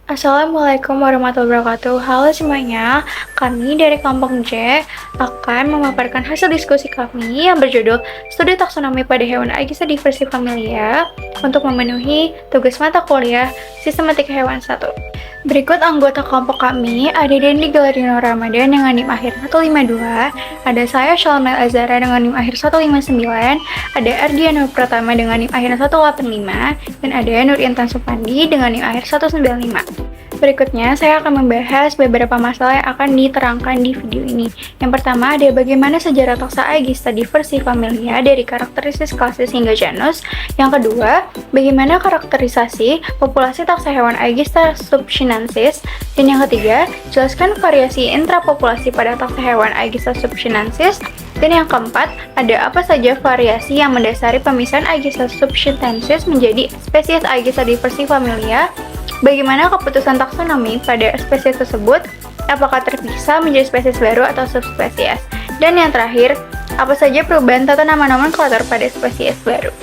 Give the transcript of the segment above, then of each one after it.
Assalamualaikum warahmatullahi wabarakatuh. Halo semuanya, kami dari kelompok J akan memaparkan hasil diskusi kami yang berjudul Studi Taksonomi pada Hewan Aegisa Diversi Familia untuk memenuhi tugas mata kuliah Sistematika Hewan 1. Berikut anggota kelompok kami, ada Dendi Galarino Ramadan dengan NIM akhir 152, ada saya Shalmel Azara dengan NIM akhir 159, ada Ardiano Pratama dengan NIM akhir 185, dan ada Nur Intan Supandi dengan NIM akhir 195. Berikutnya, saya akan membahas beberapa masalah yang akan diterangkan di video ini. Yang pertama, ada bagaimana sejarah taksa Aegista diversi familia dari karakteristik klasis hingga genus. Yang kedua, bagaimana karakterisasi populasi taksa hewan Aegista subchinensis. Dan yang ketiga, jelaskan variasi intrapopulasi pada taksa hewan Aegista subchinensis. Dan yang keempat, ada apa saja variasi yang mendasari pemisahan Aegista subchinensis menjadi spesies Aegista diversi familia. Bagaimana keputusan taksonomi pada spesies tersebut? Apakah terpisah menjadi spesies baru atau subspesies? Dan yang terakhir, apa saja perubahan tata nama nomenklatur pada spesies baru?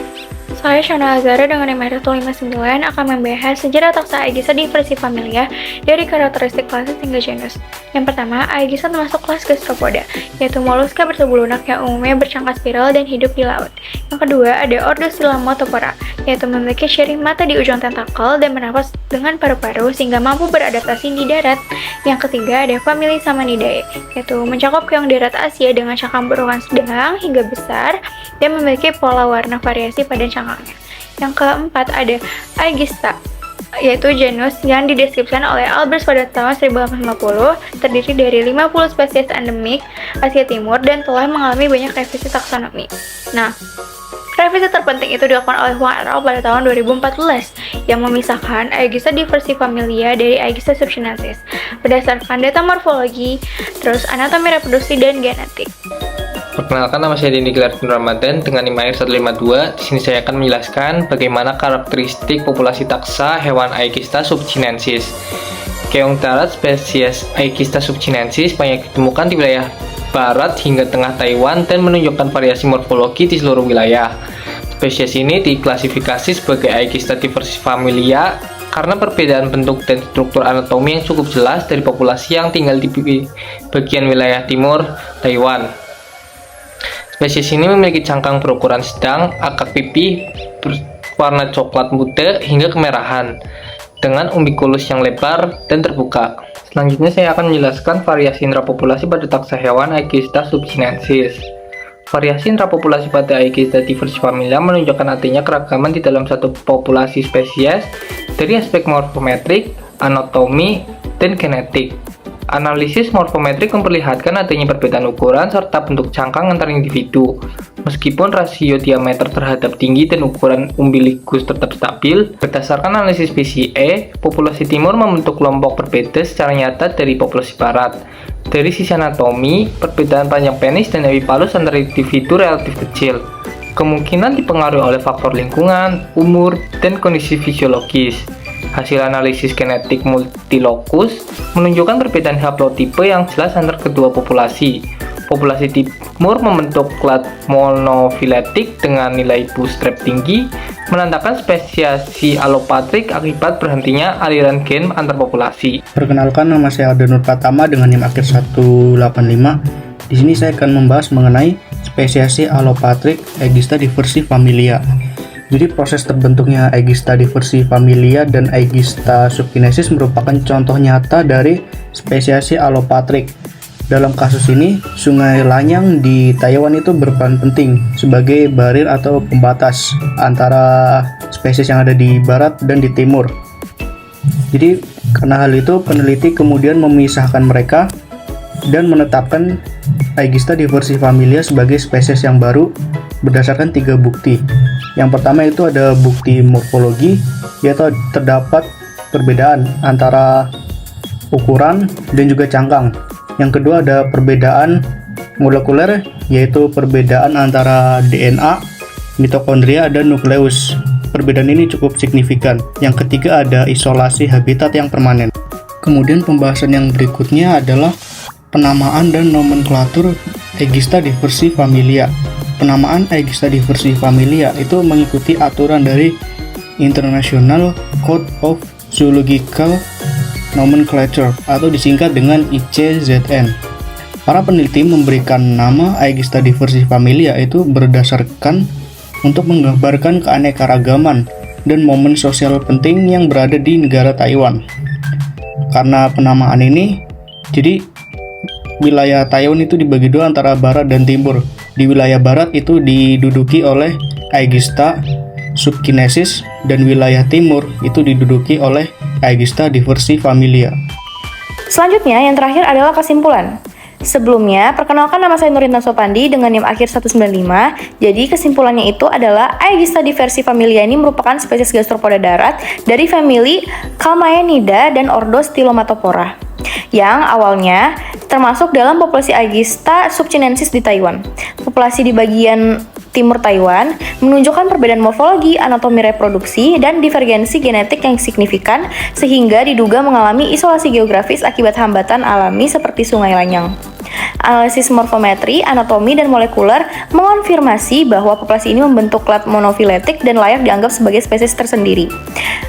Saya Shana Azara dengan NIM 159 akan membahas sejarah taksa Aegisa diversi familia dari karakteristik klasis hingga genus. Yang pertama, Aegisa termasuk kelas Gastropoda, yaitu moluska bertubuh lunak yang umumnya bercangkang spiral dan hidup di laut. Yang kedua, ada ordo Silamotopora, yaitu memiliki ciri mata di ujung tentakel dan bernapas dengan paru-paru sehingga mampu beradaptasi di darat. Yang ketiga, ada famili Samanidae, yaitu mencakup keong darat Asia dengan cangkang berukuran sedang hingga besar dan memiliki pola warna variasi pada cangkangnya. Yang keempat, ada Aegista, yaitu genus yang dideskripsikan oleh Albers pada tahun 1850, terdiri dari 50 spesies endemik Asia Timur dan telah mengalami banyak revisi taksonomi. Nah, revisi terpenting itu dilakukan oleh Huang et al. Pada tahun 2014 yang memisahkan Aegista diversi familia dari Aegista subchinensis berdasarkan data morfologi, terus anatomi reproduksi dan genetik. Perkenalkan, nama saya Dendi Galarino Ramadan dengan NIM akhir 152. Di sini saya akan menjelaskan bagaimana karakteristik populasi taksa hewan Aegista subchinensis. Keong darat spesies Aegista subchinensis banyak ditemukan di wilayah barat hingga tengah Taiwan dan menunjukkan variasi morfologi di seluruh wilayah. Spesies ini diklasifikasi sebagai Aegista diversi familia karena perbedaan bentuk dan struktur anatomi yang cukup jelas dari populasi yang tinggal di bagian wilayah timur Taiwan. Spesies ini memiliki cangkang berukuran sedang, akar pipi berwarna coklat muda hingga kemerahan, dengan umbikulus yang lebar dan terbuka. Selanjutnya saya akan menjelaskan variasi intrapopulasi pada taksa hewan Aegista subchinensis. Variasi intrapopulasi pada Aegista diversi familia menunjukkan adanya keragaman di dalam satu populasi spesies dari aspek morfometrik, anatomi, dan genetik. Analisis morfometrik memperlihatkan adanya perbedaan ukuran serta bentuk cangkang antar individu. Meskipun rasio diameter terhadap tinggi dan ukuran umbilikus tetap stabil, berdasarkan analisis PCA, populasi timur membentuk kelompok berbeda secara nyata dari populasi barat. Dari sisi anatomi, perbedaan panjang penis dan epipalus antar individu relatif kecil. Kemungkinan dipengaruhi oleh faktor lingkungan, umur, dan kondisi fisiologis. Hasil analisis genetik multilokus menunjukkan perbedaan haplotipe yang jelas antar kedua populasi. Populasi timur membentuk klat monofiletik dengan nilai bootstrap tinggi, menandakan spesiasi alopatrik akibat berhentinya aliran gen antar populasi. Perkenalkan, nama saya Ardiano Pratama dengan NIM akhir 185. Di sini saya akan membahas mengenai spesiasi alopatrik Aegista diversi familia. Jadi proses terbentuknya Aegista diversi familia dan Aegista subchinensis merupakan contoh nyata dari spesiasi alopatrik. Dalam kasus ini, Sungai Lanyang di Taiwan itu berperan penting sebagai barir atau pembatas antara spesies yang ada di barat dan di timur. Jadi karena hal itu, peneliti kemudian memisahkan mereka dan menetapkan Aegista diversi familia sebagai spesies yang baru berdasarkan 3 bukti. Yang pertama itu ada bukti morfologi, yaitu terdapat perbedaan antara ukuran dan juga cangkang. Yang kedua ada perbedaan molekuler, yaitu perbedaan antara DNA, mitokondria, dan nukleus. Perbedaan ini cukup signifikan. Yang ketiga ada isolasi habitat yang permanen. Kemudian pembahasan yang berikutnya adalah penamaan dan nomenklatur Aegista diversi familia. Penamaan Aegista diversi familia itu mengikuti aturan dari International Code of Zoological Nomenclature atau disingkat dengan ICZN. Para peneliti memberikan nama Aegista diversifamilia itu berdasarkan untuk menggambarkan keanekaragaman dan momen sosial penting yang berada di negara Taiwan. Karena penamaan ini, jadi wilayah Taiwan itu dibagi dua antara barat dan timur. Di wilayah barat itu diduduki oleh Aegista subchinensis dan wilayah timur itu diduduki oleh Aegista diversifamilia. Selanjutnya, yang terakhir adalah kesimpulan. Sebelumnya, perkenalkan nama saya Nurinta Sopandi dengan NIM akhir 195. Jadi, kesimpulannya itu adalah Aegista diversifamilia ini merupakan spesies gastropoda darat dari famili Calmaenida dan ordo Stylomatophora, yang awalnya termasuk dalam populasi Aegista subchinensis di Taiwan. Populasi di bagian timur Taiwan menunjukkan perbedaan morfologi, anatomi reproduksi, dan divergensi genetik yang signifikan sehingga diduga mengalami isolasi geografis akibat hambatan alami seperti Sungai Lanyang. Analisis morfometri, anatomi, dan molekuler mengonfirmasi bahwa populasi ini membentuk klat monofiletik dan layak dianggap sebagai spesies tersendiri.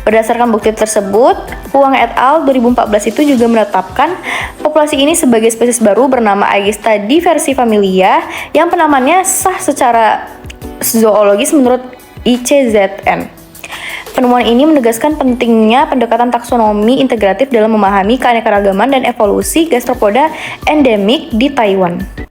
Berdasarkan bukti tersebut, Huang et al. 2014 itu juga menetapkan populasi ini sebagai spesies baru bernama Aegista diversifamilia yang penamaannya sah secara zoologis menurut ICZN. Penemuan ini menegaskan pentingnya pendekatan taksonomi integratif dalam memahami keanekaragaman dan evolusi gastropoda endemik di Taiwan.